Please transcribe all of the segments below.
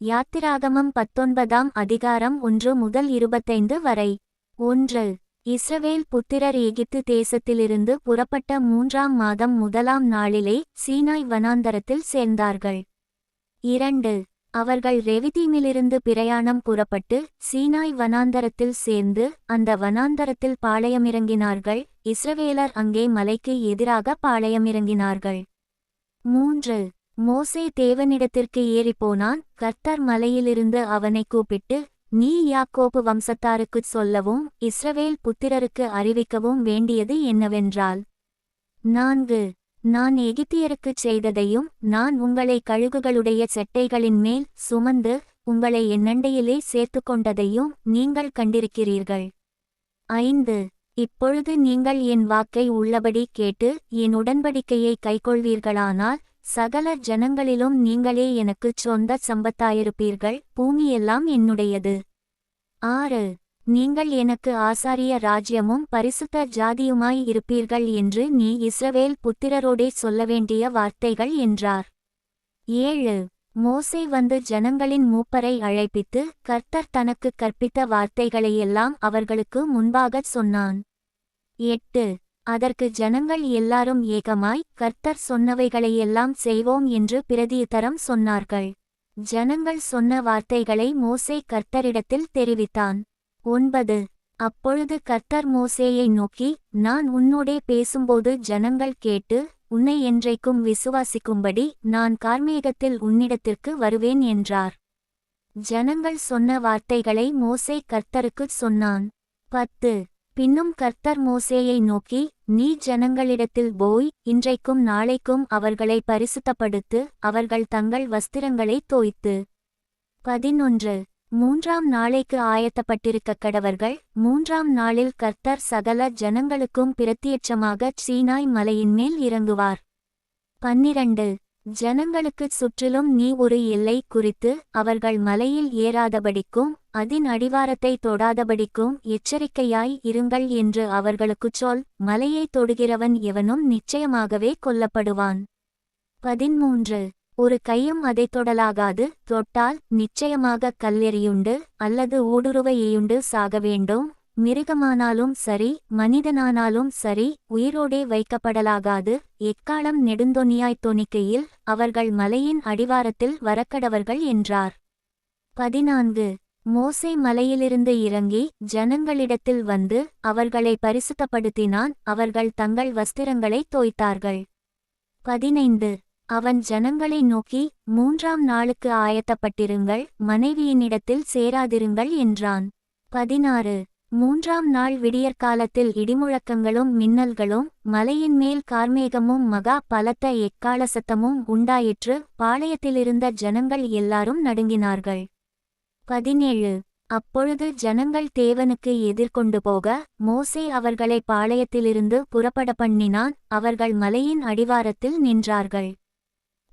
யாத்திராகமம் 19ஆம் அதிகாரம் 1 முதல் 25 வரை. 1. இஸ்ரவேல் புத்திரர் எகிப்து தேசத்திலிருந்து புறப்பட்ட 3ஆம் மாதம் 1ஆம் நாளிலே சீனாய் வனாந்தரத்தில் சேர்ந்தார்கள். 2. அவர்கள் ரெவிதீமிலிருந்து பிரயாணம் புறப்பட்டு சீனாய் வனாந்தரத்தில் சேர்ந்து அந்த வனாந்தரத்தில் பாளையமிறங்கினார்கள். இஸ்ரவேலர் அங்கே மலைக்கு எதிராக பாளையமிறங்கினார்கள். 3. மோசே தேவனிடத்திற்கு ஏறிப்போனான். கர்த்தர் மலையிலிருந்து அவனை கூப்பிட்டு, நீ யாக்கோபு வம்சத்தாருக்குச் சொல்லவும் இஸ்ரவேல் புத்திரருக்கு அறிவிக்கவும் வேண்டியது என்னவென்றால், 4. நான் எகிப்தியருக்குச் செய்ததையும் நான் உங்களை கழுகுகளுடைய செட்டைகளின் மேல் சுமந்து உங்களை என்னண்டையிலே சேர்த்துக்கொண்டதையும் நீங்கள் கண்டிருக்கிறீர்கள். 5. இப்பொழுது நீங்கள் என் வாக்கை உள்ளபடி கேட்டு என் உடன்படிக்கையை கைக்கொள்வீர்களானால் சகல ஜனங்களிலும் நீங்களே எனக்குச் சொந்த சம்பத்தாயிருப்பீர்கள். பூமியெல்லாம் என்னுடையது. 6. நீங்கள் எனக்கு ஆசாரிய ராஜ்யமும் பரிசுத்த ஜாதியுமாய் இருப்பீர்கள் என்று நீ இஸ்ரவேல் புத்திரரோடே சொல்லவேண்டிய வார்த்தைகள் என்றார். 7. மோசே வந்து ஜனங்களின் மூப்பரை அழைப்பித்து கர்த்தர் தனக்குக் கற்பித்த வார்த்தைகளையெல்லாம் அவர்களுக்கு முன்பாகச் சொன்னான். 8. அதற்கு ஜனங்கள் எல்லாரும் ஏகமாய் கர்த்தர் சொன்னவைகளையெல்லாம் செய்வோம் என்று பிரதியுத்தரம் சொன்னார்கள். ஜனங்கள் சொன்ன வார்த்தைகளை மோசே கர்த்தரிடத்தில் தெரிவித்தான். 9. அப்பொழுது கர்த்தர் மோசேயை நோக்கி, நான் உன்னோடே பேசும்போது ஜனங்கள் கேட்டு உன்னை என்றைக்கும் விசுவாசிக்கும்படி நான் கார்மேகத்தில் உன்னிடத்திற்கு வருவேன் என்றார். ஜனங்கள் சொன்ன வார்த்தைகளை மோசே கர்த்தருக்குச் சொன்னான். 10. பின்னும் கர்த்தர் மோசேயை நோக்கி, நீ ஜனங்களிடத்தில் போய் இன்றைக்கும் நாளைக்கும் அவர்களை பரிசுத்தப்படுத்து, அவர்கள் தங்கள் வஸ்திரங்களை தோய்த்து. 11. 3ஆம் நாளைக்கு ஆயத்தப்பட்டிருக்கக் கடவர்கள். 3ஆம் நாளில் கர்த்தர் சகல ஜனங்களுக்கும் பிரத்தியட்சமாகச் சீனாய் மலையின்மேல் இறங்குவார். 12. ஜனங்களுக்குச் சுற்றிலும் நீ ஒரு எல்லை குறித்து அவர்கள் மலையில் ஏறாதபடிக்கும் அதின் அடிவாரத்தை தொடாதபடிக்கும் எச்சரிக்கையாய் இருங்கள் என்று அவர்களுக்குச் சொல். மலையை தொடுகிறவன் எவனும் நிச்சயமாகவே கொல்லப்படுவான். 13. ஒரு கையும் அதை தொடலாகாது. தொட்டால் நிச்சயமாக கல்லெறியுண்டு அல்லது ஊடுருவையுண்டு சாக வேண்டும். மிருகமானாலும் சரி மனிதனானாலும் சரி உயிரோடே வைக்கப்படலாகாது. எக்காலம் நெடுந்தொனியாய் தொனிக்கையில் அவர்கள் மலையின் அடிவாரத்தில் வரக்கடவர்கள் என்றார். 14. மோசே மலையிலிருந்து இறங்கி ஜனங்களிடத்தில் வந்து அவர்களை பரிசுத்தப்படுத்தினான். அவர்கள் தங்கள் வஸ்திரங்களை தோய்த்தார்கள். 15. அவன் ஜனங்களை நோக்கி, 3ஆம் நாளுக்கு ஆயத்தப்பட்டிருங்கள், மனைவியினிடத்தில் சேராதிருங்கள் என்றான். 16. 3ஆம் நாள் விடியற்காலத்தில் இடிமுழக்கங்களும் மின்னல்களும் மலையின்மேல் கார்மேகமும் மகா பலத்த எக்காள சத்தமும் உண்டாயிற்று. பாளையத்திலிருந்த ஜனங்கள் எல்லாரும் நடுங்கினார்கள். 17. அப்பொழுது ஜனங்கள் தேவனுக்கு எதிர்கொண்டு போக மோசே அவர்களை பாளையத்திலிருந்து புறப்பட பண்ணினான். அவர்கள் மலையின் அடிவாரத்தில் நின்றார்கள்.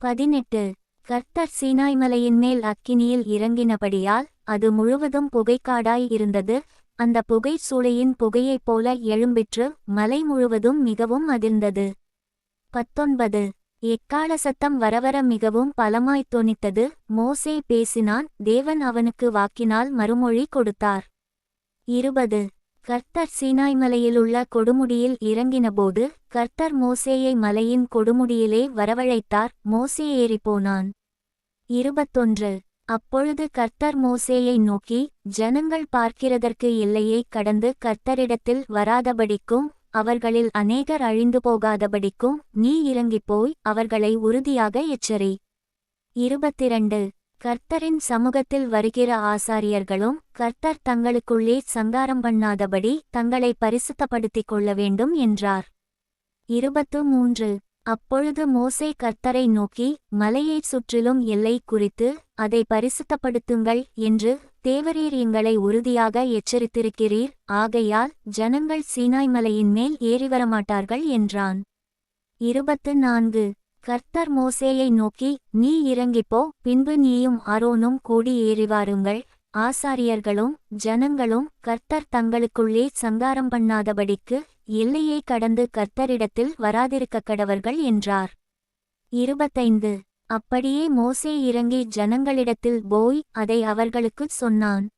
18. கர்த்தர் சீனாய் மலையின்மேல் அக்கினியில் இறங்கினபடியால் அது முழுவதும் புகைக்காடாய் இருந்தது. அந்த புகை சூளையின் புகையைப் போல எழும்பிற்று. மலை முழுவதும் மிகவும் அதிர்ந்தது. 19. எக்காள சத்தம் வரவர மிகவும் பலமாய்த் தொனித்தது. மோசே பேசினான். தேவன் அவனுக்கு வாக்கினால் மறுமொழி கொடுத்தார். 20. கர்த்தர் சீனாய் மலையிலுள்ள கொடுமுடியில் இறங்கினபோது கர்த்தர் மோசேயை மலையின் கொடுமுடியிலே வரவழைத்தார். மோசே ஏறிப்போனான். 21. அப்பொழுது கர்த்தர் மோசேயை நோக்கி, ஜனங்கள் பார்க்கிறதற்கு எல்லையை கடந்து கர்த்தரிடத்தில் வராதபடிக்கும் அவர்களில் அநேகர் அழிந்து போகாதபடிக்கும் நீ இறங்கிப்போய் அவர்களை உறுதியாக எச்சரி. 22. கர்த்தரின் சமூகத்தில் வருகிற ஆசாரியர்களும் கர்த்தர் தங்களுக்குள்ளே சங்காரம் பண்ணாதபடி தங்களை பரிசுத்தப்படுத்திக் கொள்ள வேண்டும் என்றார். 23. அப்பொழுது மோசே கர்த்தரை நோக்கி, மலையைச் சுற்றிலும் எல்லை குறித்து அதை பரிசுத்தப்படுத்துங்கள் என்று தேவரீர் எங்களை உறுதியாக எச்சரித்திருக்கிறீர். ஆகையால் ஜனங்கள் சீனாய் மலையின் மேல் ஏறிவரமாட்டார்கள் என்றான். 24. கர்த்தர் மோசேயை நோக்கி, நீ இறங்கிப்போ, பின்பு நீயும் ஆரோனும் கூடி ஏறிவாருங்கள். ஆசாரியர்களும் ஜனங்களும் கர்த்தர் தங்களுக்குள்ளே சங்காரம் பண்ணாதபடிக்கு எல்லையை கடந்து கர்த்தரிடத்தில் வராதிருக்கக் கடவர்கள் என்றார். 25. அப்படியே மோசே இறங்கி ஜனங்களிடத்தில் போய் அதை அவர்களுக்குச் சொன்னான்.